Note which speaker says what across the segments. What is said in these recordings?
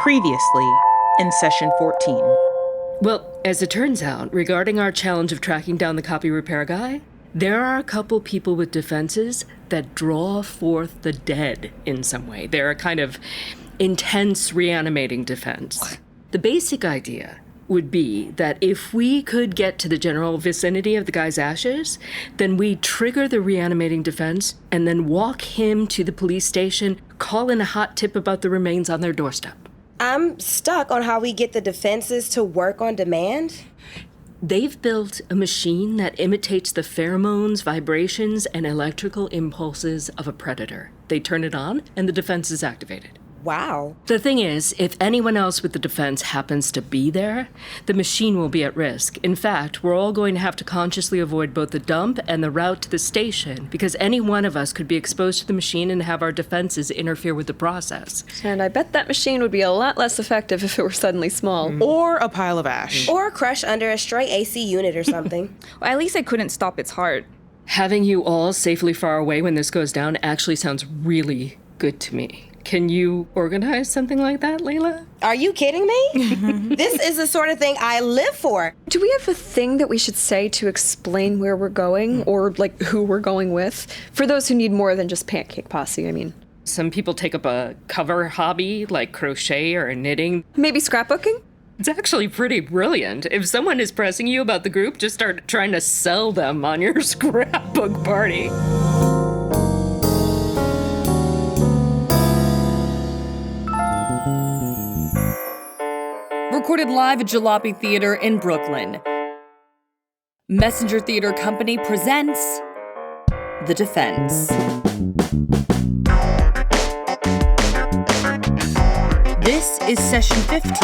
Speaker 1: Previously in Session 14.
Speaker 2: Well, as it turns out, regarding our challenge of tracking down the copy repair guy, there are a couple people with defenses that draw forth the dead in some way. They're a kind of intense reanimating defense. What? The basic idea would be that if we could get to the general vicinity of the guy's ashes, then we trigger the reanimating defense and then walk him to the police station, call in a hot tip about the remains on their doorstep.
Speaker 3: I'm stuck on how we get the defenses to work on demand.
Speaker 2: They've built a machine that imitates the pheromones, vibrations, and electrical impulses of a predator. They turn it on, and the defense is activated.
Speaker 3: Wow.
Speaker 2: The thing is, if anyone else with the defense happens to be there, the machine will be at risk. In fact, we're all going to have to consciously avoid both the dump and the route to the station, because any one of us could be exposed to the machine and have our defenses interfere with the process.
Speaker 4: And I bet that machine would be a lot less effective if it were suddenly small.
Speaker 1: Or a pile of ash.
Speaker 3: Or crush under a stray AC unit or something.
Speaker 5: Well, at least I couldn't stop its heart.
Speaker 2: Having you all safely far away when this goes down actually sounds really good to me. Can you organize something like that, Leila?
Speaker 3: Are you kidding me? This is the sort of thing I live for.
Speaker 4: Do we have a thing that we should say to explain where we're going, or like who we're going with? For those who need more than just pancake posse, I mean.
Speaker 2: Some people take up a cover hobby like crochet or knitting.
Speaker 4: Maybe scrapbooking?
Speaker 2: It's actually pretty brilliant. If someone is pressing you about the group, just start trying to sell them on your scrapbook party.
Speaker 6: Recorded live at Jalopy Theatre in Brooklyn. Messenger Theatre Company presents The Defense. This is Session 15.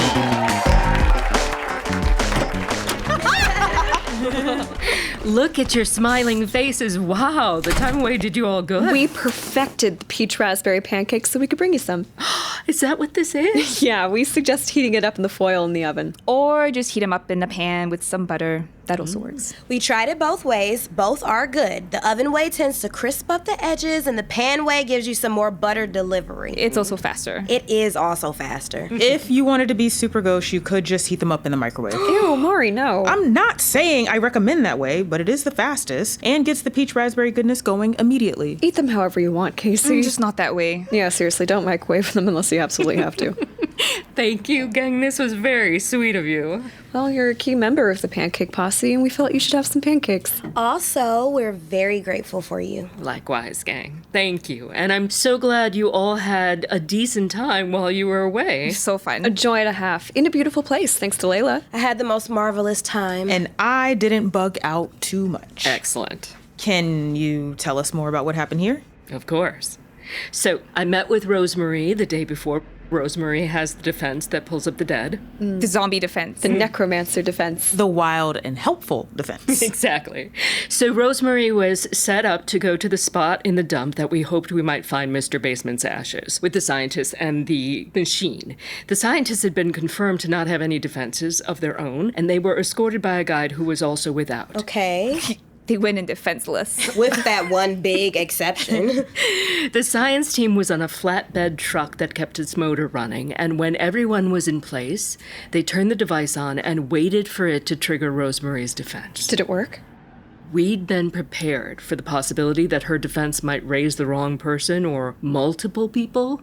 Speaker 2: Look at your smiling faces. Wow, the time away did you all good.
Speaker 4: We perfected the peach raspberry pancakes so we could bring you some.
Speaker 2: Is that what this is?
Speaker 4: Yeah, we suggest heating it up in the foil in the oven.
Speaker 5: Or just heat them up in the pan with some butter. That also works.
Speaker 3: We tried it both ways. Both are good. The oven way tends to crisp up the edges, and the pan way gives you some more butter delivery.
Speaker 5: It's also faster.
Speaker 3: It is also faster.
Speaker 1: If you wanted to be super gauche, you could just heat them up in the microwave.
Speaker 4: Ew, Maury, no.
Speaker 1: I'm not saying I recommend that way, but it is the fastest and gets the peach raspberry goodness going immediately.
Speaker 4: Eat them however you want, Kacey.
Speaker 5: Just not that way.
Speaker 4: Yeah, seriously, don't microwave them unless you absolutely have to.
Speaker 2: Thank you, gang. This was very sweet of you.
Speaker 4: Well, you're a key member of the Pancake Posse, and we felt you should have some pancakes.
Speaker 3: Also, we're very grateful for you.
Speaker 2: Likewise, gang. Thank you. And I'm so glad you all had a decent time while you were away.
Speaker 5: So fun.
Speaker 4: A joy and a half. In a beautiful place, thanks to Leila.
Speaker 3: I had the most marvelous time.
Speaker 1: And I didn't bug out too much.
Speaker 2: Excellent.
Speaker 1: Can you tell us more about what happened here?
Speaker 2: Of course. So I met with Rosemary the day before. Rosemary has the defense that pulls up the dead.
Speaker 5: The zombie defense.
Speaker 4: The necromancer defense.
Speaker 1: The wild and helpful defense.
Speaker 2: Exactly. So Rosemary was set up to go to the spot in the dump that we hoped we might find Mr. Basement's ashes with the scientists and the machine. The scientists had been confirmed to not have any defenses of their own, and they were escorted by a guide who was also without.
Speaker 3: Okay.
Speaker 5: They went in defenseless.
Speaker 3: With that one big exception.
Speaker 2: The science team was on a flatbed truck that kept its motor running, and when everyone was in place, they turned the device on and waited for it to trigger Rosemary's defense.
Speaker 4: Did it work?
Speaker 2: We'd been prepared for the possibility that her defense might raise the wrong person or multiple people,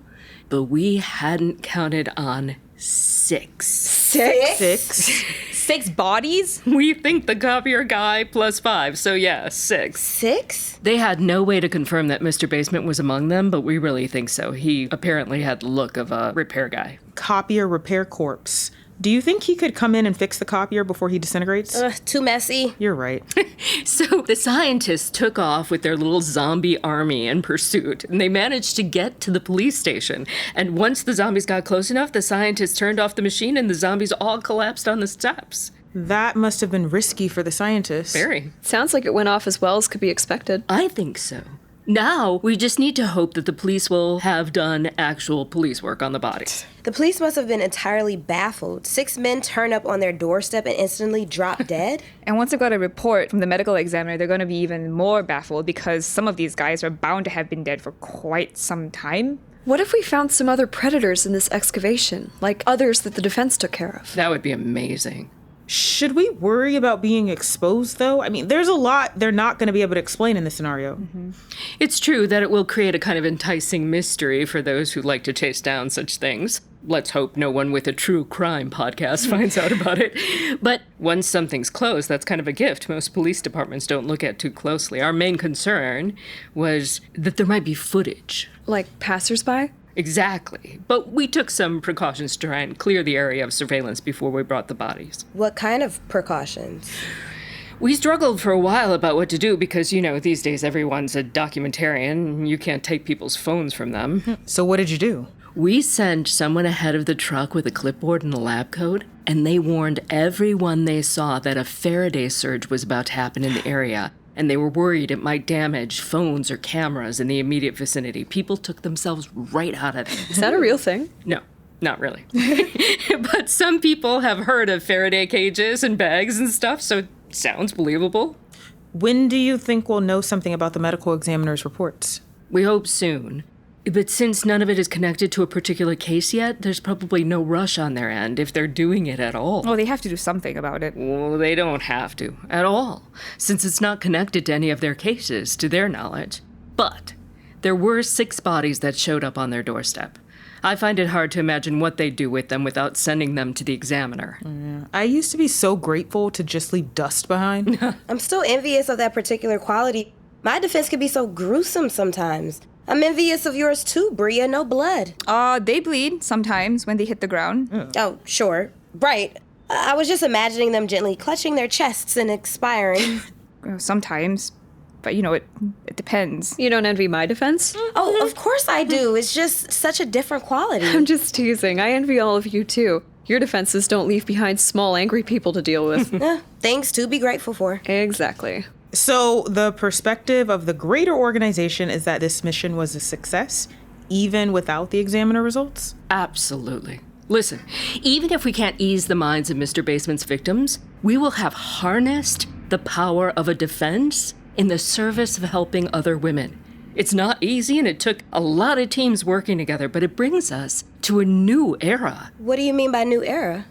Speaker 2: but we hadn't counted on 6.
Speaker 3: 6?
Speaker 5: 6 bodies?
Speaker 2: We think the copier guy plus 5, so yeah, 6.
Speaker 3: 6?
Speaker 2: They had no way to confirm that Mr. Basement was among them, but we really think so. He apparently had the look of a repair guy.
Speaker 1: Copier repair corpse. Do you think he could come in and fix the copier before he disintegrates?
Speaker 3: Too messy.
Speaker 1: You're right.
Speaker 2: So the scientists took off with their little zombie army in pursuit, and they managed to get to the police station. And once the zombies got close enough, the scientists turned off the machine and the zombies all collapsed on the steps.
Speaker 1: That must have been risky for the scientists.
Speaker 2: Very.
Speaker 4: Sounds like it went off as well as could be expected.
Speaker 2: I think so. Now, we just need to hope that the police will have done actual police work on the body.
Speaker 3: The police must have been entirely baffled. 6 men turn up on their doorstep and instantly drop dead?
Speaker 5: And once they got a report from the medical examiner, they're going to be even more baffled because some of these guys are bound to have been dead for quite some time.
Speaker 4: What if we found some other predators in this excavation, like others that the defense took care of?
Speaker 2: That would be amazing.
Speaker 1: Should we worry about being exposed, though? I mean, there's a lot they're not going to be able to explain in this scenario.
Speaker 2: It's true that it will create a kind of enticing mystery for those who like to chase down such things. Let's hope no one with a true crime podcast finds out about it. But once something's closed, that's kind of a gift most police departments don't look at too closely. Our main concern was that there might be footage.
Speaker 4: Like passersby?
Speaker 2: Exactly. But we took some precautions to try and clear the area of surveillance before we brought the bodies.
Speaker 3: What kind of precautions?
Speaker 2: We struggled for a while about what to do because, these days everyone's a documentarian. You can't take people's phones from them.
Speaker 1: So what did you do?
Speaker 2: We sent someone ahead of the truck with a clipboard and a lab coat, and they warned everyone they saw that a Faraday surge was about to happen in the area. And they were worried it might damage phones or cameras in the immediate vicinity. People took themselves right out of it.
Speaker 4: Is that a real thing?
Speaker 2: No, not really. But some people have heard of Faraday cages and bags and stuff, so it sounds believable.
Speaker 1: When do you think we'll know something about the medical examiner's reports?
Speaker 2: We hope soon. But since none of it is connected to a particular case yet, there's probably no rush on their end if they're doing it at all.
Speaker 5: Oh, they have to do something about it.
Speaker 2: Well, they don't have to, at all, since it's not connected to any of their cases, to their knowledge. But there were 6 bodies that showed up on their doorstep. I find it hard to imagine what they'd do with them without sending them to the examiner.
Speaker 1: I used to be so grateful to just leave dust behind.
Speaker 3: I'm still envious of that particular quality. My defense can be so gruesome sometimes. I'm envious of yours too, Bria. No blood.
Speaker 5: They bleed sometimes when they hit the ground.
Speaker 3: Oh, sure. Right. I was just imagining them gently clutching their chests and expiring.
Speaker 5: Sometimes. But, it depends.
Speaker 4: You don't envy my defense?
Speaker 3: Oh, of course I do. It's just such a different quality.
Speaker 4: I'm just teasing. I envy all of you, too. Your defenses don't leave behind small, angry people to deal with.
Speaker 3: Things to be grateful for.
Speaker 4: Exactly.
Speaker 1: So the perspective of the greater organization is that this mission was a success, even without the examiner results?
Speaker 2: Absolutely. Listen, even if we can't ease the minds of Mr. Basement's victims, we will have harnessed the power of a defense in the service of helping other women. It's not easy, and it took a lot of teams working together, but it brings us to a new era.
Speaker 3: What do you mean by new era?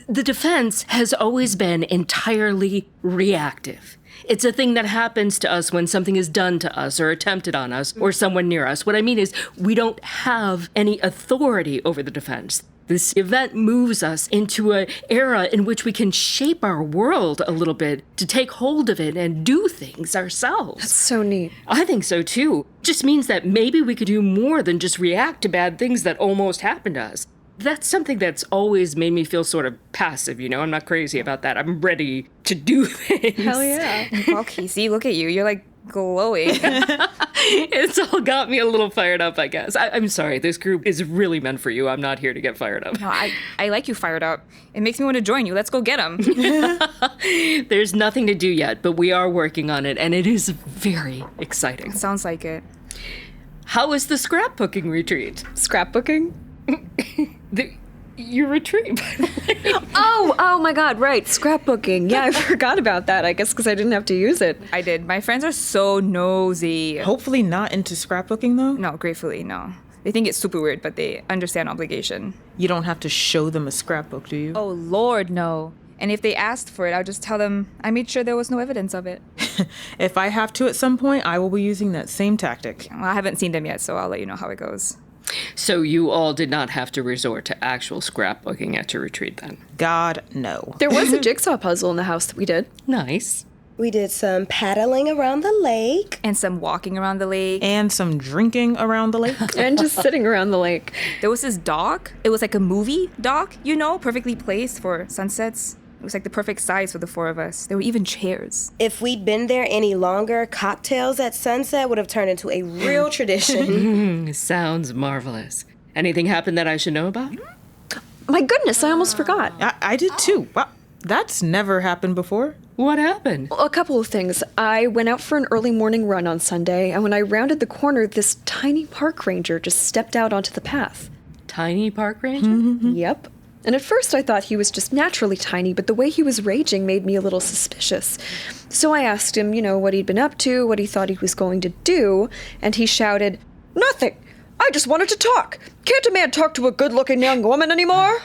Speaker 2: The defense has always been entirely reactive. It's a thing that happens to us when something is done to us or attempted on us or someone near us. What I mean is we don't have any authority over the defense. This event moves us into an era in which we can shape our world a little bit to take hold of it and do things ourselves.
Speaker 4: That's so neat.
Speaker 2: I think so too. Just means that maybe we could do more than just react to bad things that almost happened to us. That's something that's always made me feel sort of passive, I'm not crazy about that. I'm ready to do things.
Speaker 4: Hell yeah.
Speaker 5: Wow, Kacey, look at you. You're like glowing.
Speaker 2: It's all got me a little fired up, I guess. I'm sorry, this group is really meant for you. I'm not here to get fired up.
Speaker 5: No, I like you fired up. It makes me want to join you. Let's go get them.
Speaker 2: There's nothing to do yet, but we are working on it, and it is very exciting.
Speaker 5: Sounds like it.
Speaker 2: How was the scrapbooking retreat?
Speaker 4: Scrapbooking?
Speaker 2: Your retreat, by the way.
Speaker 4: Oh my God, right. Scrapbooking. Yeah, I forgot about that, I guess, because I didn't have to use it.
Speaker 5: I did. My friends are so nosy.
Speaker 1: Hopefully not into scrapbooking, though.
Speaker 5: No, gratefully, no. They think it's super weird, but they understand obligation.
Speaker 1: You don't have to show them a scrapbook, do you?
Speaker 5: Oh, Lord, no. And if they asked for it, I'll just tell them I made sure there was no evidence of it.
Speaker 1: If I have to at some point, I will be using that same tactic.
Speaker 5: Well, I haven't seen them yet, so I'll let you know how it goes.
Speaker 2: So you all did not have to resort to actual scrapbooking at your retreat then?
Speaker 1: God, no.
Speaker 4: There was a jigsaw puzzle in the house that we did.
Speaker 2: Nice.
Speaker 3: We did some paddling around the lake.
Speaker 5: And some walking around the lake.
Speaker 1: And some drinking around the lake.
Speaker 4: And just sitting around the lake.
Speaker 5: There was this dock. It was like a movie dock, perfectly placed for sunsets. It was like the perfect size for the 4 of us. There were even chairs.
Speaker 3: If we'd been there any longer, cocktails at sunset would have turned into a real tradition.
Speaker 2: Sounds marvelous. Anything happened that I should know about?
Speaker 4: My goodness, I almost forgot.
Speaker 1: I did too. Wow, that's never happened before.
Speaker 2: What happened?
Speaker 4: A couple of things. I went out for an early morning run on Sunday, and when I rounded the corner, this tiny park ranger just stepped out onto the path.
Speaker 2: Tiny park ranger?
Speaker 4: Yep. And at first I thought he was just naturally tiny, but the way he was raging made me a little suspicious. So I asked him, what he'd been up to, what he thought he was going to do, and he shouted, "Nothing! I just wanted to talk. Can't a man talk to a good-looking young woman anymore?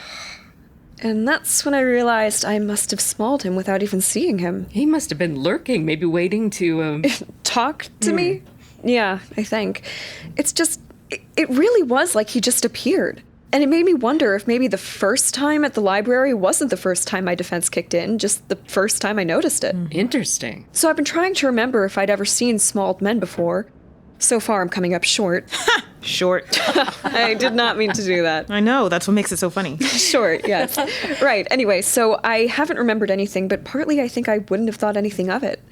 Speaker 4: And that's when I realized I must have smalled him without even seeing him.
Speaker 2: He must have been lurking, maybe waiting to,
Speaker 4: Talk to me? Yeah, I think. It's just, it really was like he just appeared. And it made me wonder if maybe the first time at the library wasn't the first time my defense kicked in, just the first time I noticed it.
Speaker 2: Interesting.
Speaker 4: So I've been trying to remember if I'd ever seen smalled men before. So far, I'm coming up short.
Speaker 1: Short.
Speaker 4: I did not mean to do that.
Speaker 1: I know, that's what makes it so funny.
Speaker 4: Short, yes. Right, anyway, so I haven't remembered anything, but partly I think I wouldn't have thought anything of it.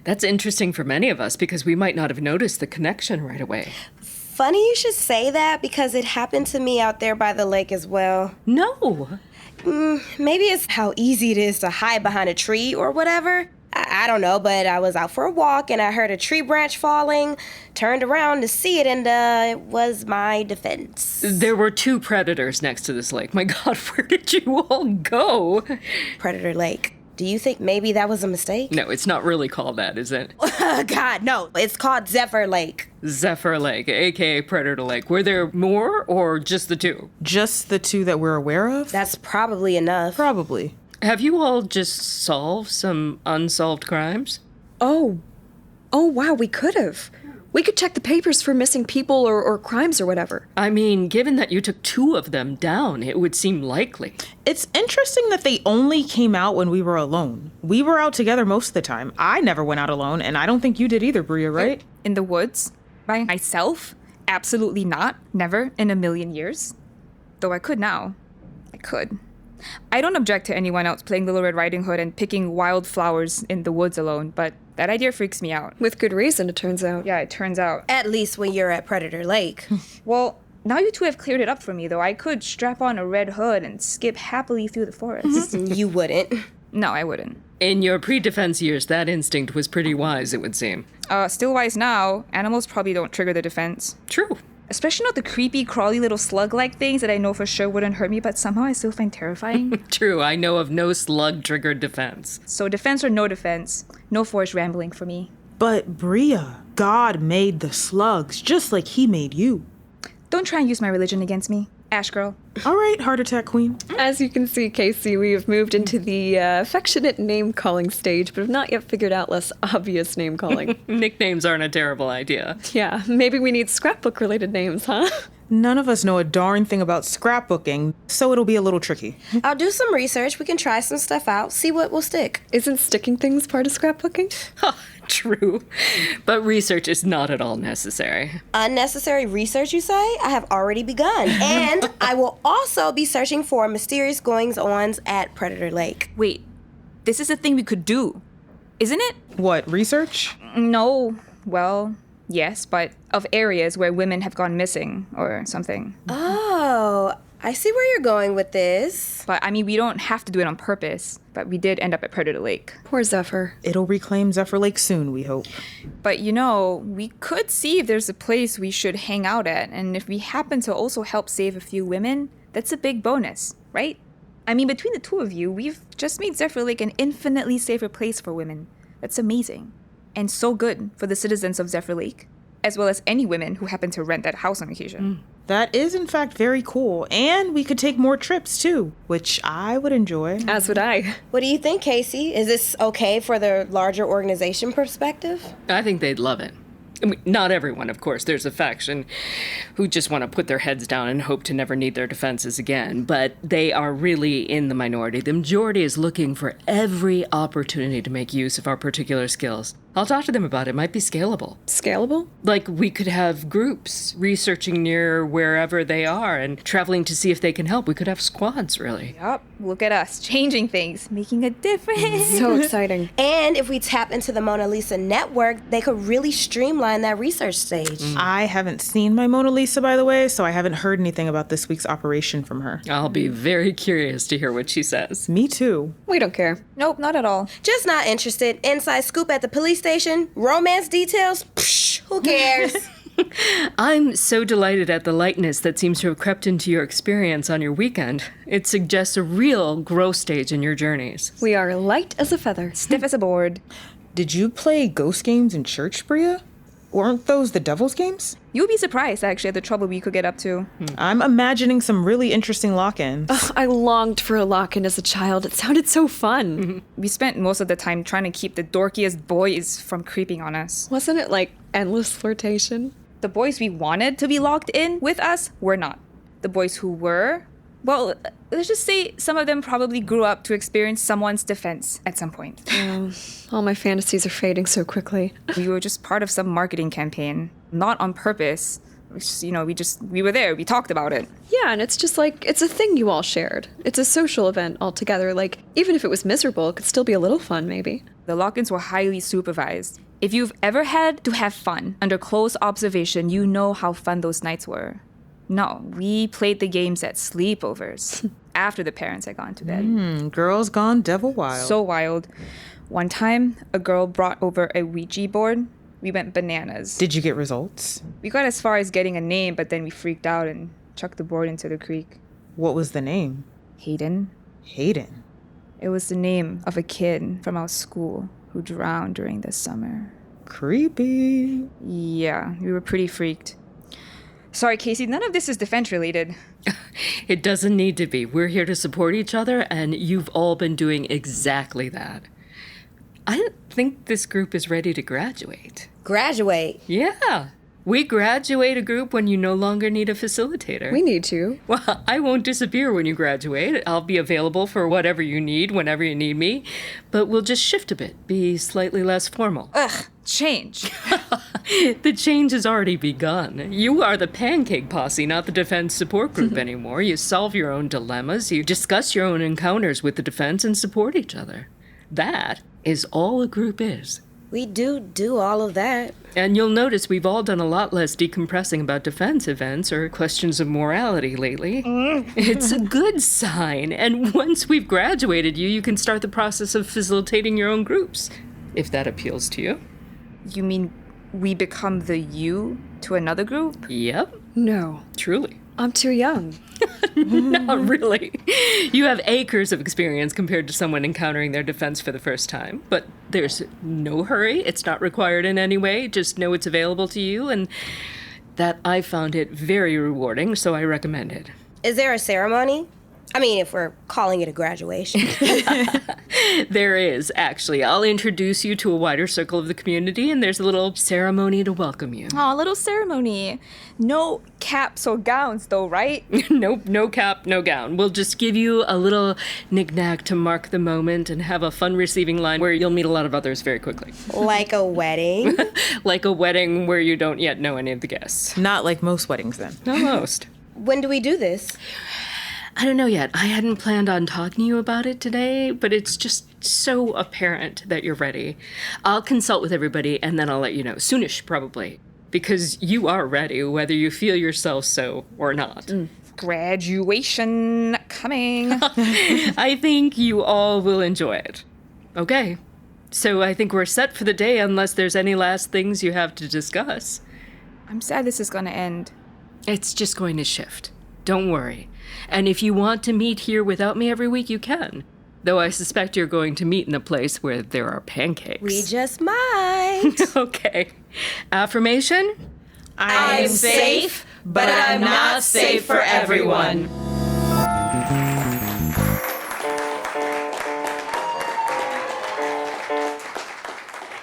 Speaker 2: That's interesting for many of us because we might not have noticed the connection right away.
Speaker 3: Funny you should say that because it happened to me out there by the lake as well.
Speaker 2: No.
Speaker 3: Maybe it's how easy it is to hide behind a tree or whatever. I don't know, but I was out for a walk and I heard a tree branch falling, turned around to see it, and it was my defense.
Speaker 2: There were 2 predators next to this lake. My God, where did you all go?
Speaker 3: Predator Lake. Do you think maybe that was a mistake?
Speaker 2: No, it's not really called that, is it?
Speaker 3: God, no. It's called Zephyr Lake.
Speaker 2: Zephyr Lake, aka Predator Lake. Were there more or just the 2?
Speaker 1: Just the 2 that we're aware of?
Speaker 3: That's probably enough.
Speaker 1: Probably.
Speaker 2: Have you all just solved some unsolved crimes?
Speaker 4: Oh, wow, we could have. We could check the papers for missing people or crimes or whatever.
Speaker 2: I mean, given that you took 2 of them down, it would seem likely.
Speaker 1: It's interesting that they only came out when we were alone. We were out together most of the time. I never went out alone, and I don't think you did either, Bria, right?
Speaker 5: In the woods? By myself? Absolutely not. Never in a million years. Though I could now. I could. I don't object to anyone else playing Little Red Riding Hood and picking wildflowers in the woods alone, but that idea freaks me out.
Speaker 4: With good reason, it turns out.
Speaker 5: Yeah, it turns out.
Speaker 3: At least when you're at Predator Lake.
Speaker 5: Well, now you 2 have cleared it up for me, though. I could strap on a red hood and skip happily through the forest.
Speaker 3: You wouldn't.
Speaker 5: No, I wouldn't.
Speaker 2: In your pre-defense years, that instinct was pretty wise, it would seem.
Speaker 5: Still wise now. Animals probably don't trigger the defense.
Speaker 2: True.
Speaker 5: Especially not the creepy, crawly little slug-like things that I know for sure wouldn't hurt me, but somehow I still find terrifying.
Speaker 2: True, I know of no slug-triggered defense.
Speaker 5: So defense or no defense, no forest rambling for me.
Speaker 1: But Bria, God made the slugs just like he made you.
Speaker 5: Don't try and use my religion against me, Ash Girl.
Speaker 1: All right, heart attack queen.
Speaker 4: As you can see, Kacey, we have moved into the affectionate name-calling stage, but have not yet figured out less obvious name-calling.
Speaker 2: Nicknames aren't a terrible idea.
Speaker 4: Yeah, maybe we need scrapbook-related names, huh?
Speaker 1: None of us know a darn thing about scrapbooking, so it'll be a little tricky.
Speaker 3: I'll do some research. We can try some stuff out, see what will stick.
Speaker 4: Isn't sticking things part of scrapbooking?
Speaker 2: True. But research is not at all necessary.
Speaker 3: Unnecessary research, you say? I have already begun. And I will also be searching for mysterious goings-ons at Predator Lake.
Speaker 5: Wait, this is a thing we could do, isn't it?
Speaker 1: What, research?
Speaker 5: No, well, yes, but of areas where women have gone missing or something.
Speaker 3: Oh, I see where you're going with this.
Speaker 5: But I mean, we don't have to do it on purpose, but we did end up at Predator Lake.
Speaker 4: Poor Zephyr.
Speaker 1: It'll reclaim Zephyr Lake soon, we hope.
Speaker 5: But you know, we could see if there's a place we should hang out at, and if we happen to also help save a few women, that's a big bonus, right? I mean, between the 2 of you, we've just made Zephyr Lake an infinitely safer place for women. That's amazing. And so good for the citizens of Zephyr Lake, as well as any women who happen to rent that house on occasion.
Speaker 1: That is, in fact, very cool. And we could take more trips, too, which I would enjoy.
Speaker 4: As would I.
Speaker 3: What do you think, Kacey? Is this okay for the larger organization perspective?
Speaker 2: I think they'd love it. I mean, not everyone, of course. There's a faction who just want to put their heads down and hope to never need their defenses again. But they are really in the minority. The majority is looking for every opportunity to make use of our particular skills. I'll talk to them about it. It might be scalable.
Speaker 4: Scalable?
Speaker 2: Like, we could have groups researching near wherever they are and traveling to see if they can help. We could have squads, really.
Speaker 5: Yup, look at us, changing things, making a difference.
Speaker 4: So exciting.
Speaker 3: And if we tap into the Mona Lisa network, they could really streamline that research stage.
Speaker 1: I haven't seen my Mona Lisa, by the way, so I haven't heard anything about this week's operation from her.
Speaker 2: I'll be very curious to hear what she says.
Speaker 1: Me too.
Speaker 4: We don't care.
Speaker 5: Nope, not at all.
Speaker 3: Just not interested. Inside scoop at the police station, romance details, psh, who cares?
Speaker 2: I'm so delighted at the lightness that seems to have crept into your experience on your weekend. It suggests a real growth stage in your journeys.
Speaker 4: We are light as a feather.
Speaker 5: Stiff as a board.
Speaker 1: Did you play ghost games in church, Bria? Weren't those the Devil's Games?
Speaker 5: You'll be surprised, actually, at the trouble we could get up to.
Speaker 1: I'm imagining some really interesting lock-ins.
Speaker 4: Ugh, I longed for a lock-in as a child. It sounded so fun.
Speaker 5: We spent most of the time trying to keep the dorkiest boys from creeping on us.
Speaker 4: Wasn't it like endless flirtation?
Speaker 5: The boys we wanted to be locked in with us were not. The boys who were, well, let's just say some of them probably grew up to experience someone's defense at some point.
Speaker 4: All my fantasies are fading so quickly.
Speaker 5: We were just part of some marketing campaign, not on purpose. We were there, we talked about it.
Speaker 4: Yeah, and it's just like, it's a thing you all shared. It's a social event altogether. Like, even if it was miserable, it could still be a little fun, maybe.
Speaker 5: The lock-ins were highly supervised. If you've ever had to have fun under close observation, you know how fun those nights were. No, we played the games at sleepovers after the parents had gone to bed.
Speaker 1: Girls gone devil wild.
Speaker 5: So wild. One time, a girl brought over a Ouija board. We went bananas.
Speaker 1: Did you get results?
Speaker 5: We got as far as getting a name, but then we freaked out and chucked the board into the creek.
Speaker 1: What was the name?
Speaker 5: Hayden.
Speaker 1: Hayden.
Speaker 5: It was the name of a kid from our school who drowned during the summer.
Speaker 1: Creepy.
Speaker 5: Yeah, we were pretty freaked. Sorry, Kacey, none of this is defense related.
Speaker 2: It doesn't need to be. We're here to support each other, and you've all been doing exactly that. I don't think this group is ready to graduate.
Speaker 3: Graduate.
Speaker 2: Yeah. We graduate a group when you no longer need a facilitator.
Speaker 4: We need to.
Speaker 2: Well, I won't disappear when you graduate. I'll be available for whatever you need, whenever you need me. But we'll just shift a bit, be slightly less formal.
Speaker 5: Ugh, change.
Speaker 2: The change has already begun. You are the pancake posse, not the defense support group anymore. You solve your own dilemmas, you discuss your own encounters with the defense, and support each other. That is all a group is.
Speaker 3: We do all of that.
Speaker 2: And you'll notice we've all done a lot less decompressing about defense events or questions of morality lately. It's a good sign. And once we've graduated you can start the process of facilitating your own groups, if that appeals to you.
Speaker 5: You mean we become the you to another group?
Speaker 2: Yep,
Speaker 4: No,
Speaker 2: truly.
Speaker 4: I'm too young.
Speaker 2: Not really. You have acres of experience compared to someone encountering their defense for the first time. But there's no hurry. It's not required in any way. Just know it's available to you, and that I found it very rewarding, so I recommend it.
Speaker 3: Is there a ceremony? I mean, if we're calling it a graduation.
Speaker 2: There is, actually. I'll introduce you to a wider circle of the community, and there's a little ceremony to welcome you.
Speaker 5: Aw, little ceremony. No caps or gowns, though, right?
Speaker 2: Nope, no cap, no gown. We'll just give you a little knick-knack to mark the moment and have a fun receiving line where you'll meet a lot of others very quickly.
Speaker 3: Like a wedding?
Speaker 2: Like a wedding where you don't yet know any of the guests.
Speaker 1: Not like most weddings then.
Speaker 2: Almost.
Speaker 3: When do we do this?
Speaker 2: I don't know yet. I hadn't planned on talking to you about it today, but it's just so apparent that you're ready. I'll consult with everybody and then I'll let you know. Soonish, probably. Because you are ready, whether you feel yourself so or not.
Speaker 5: Graduation coming.
Speaker 2: I think you all will enjoy it. Okay. So I think we're set for the day unless there's any last things you have to discuss.
Speaker 5: I'm sad this is gonna end.
Speaker 2: It's just going to shift. Don't worry. And if you want to meet here without me every week, you can. Though I suspect you're going to meet in a place where there are pancakes.
Speaker 3: We just might.
Speaker 2: Okay. Affirmation?
Speaker 3: I'm safe, but I'm not safe for everyone.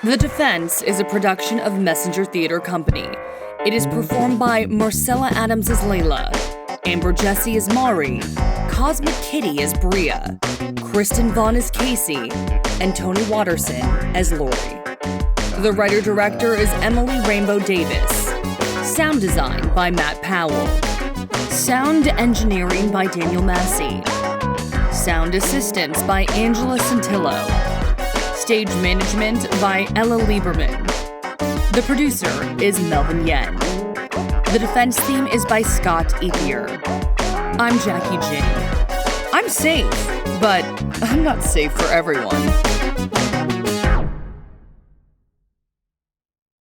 Speaker 6: The Defense is a production of Messenger Theatre Company. It is performed by Marcella Adams as Leila, Amber Jessie as Mari, Cosmic Kitty as Bria, Kristen Vaughan as Kacey, and Toni Watterson as Lori. The writer-director is Emily Rainbow Davis. Sound design by Matt Powell. Sound engineering by Daniel Massey. Sound assistance by Angela Santillo. Stage management by Ella Lieberman. The producer is Melvin Yen. The defense theme is by Scott Ethier. I'm Jacki Jing. I'm safe, but I'm not safe for everyone.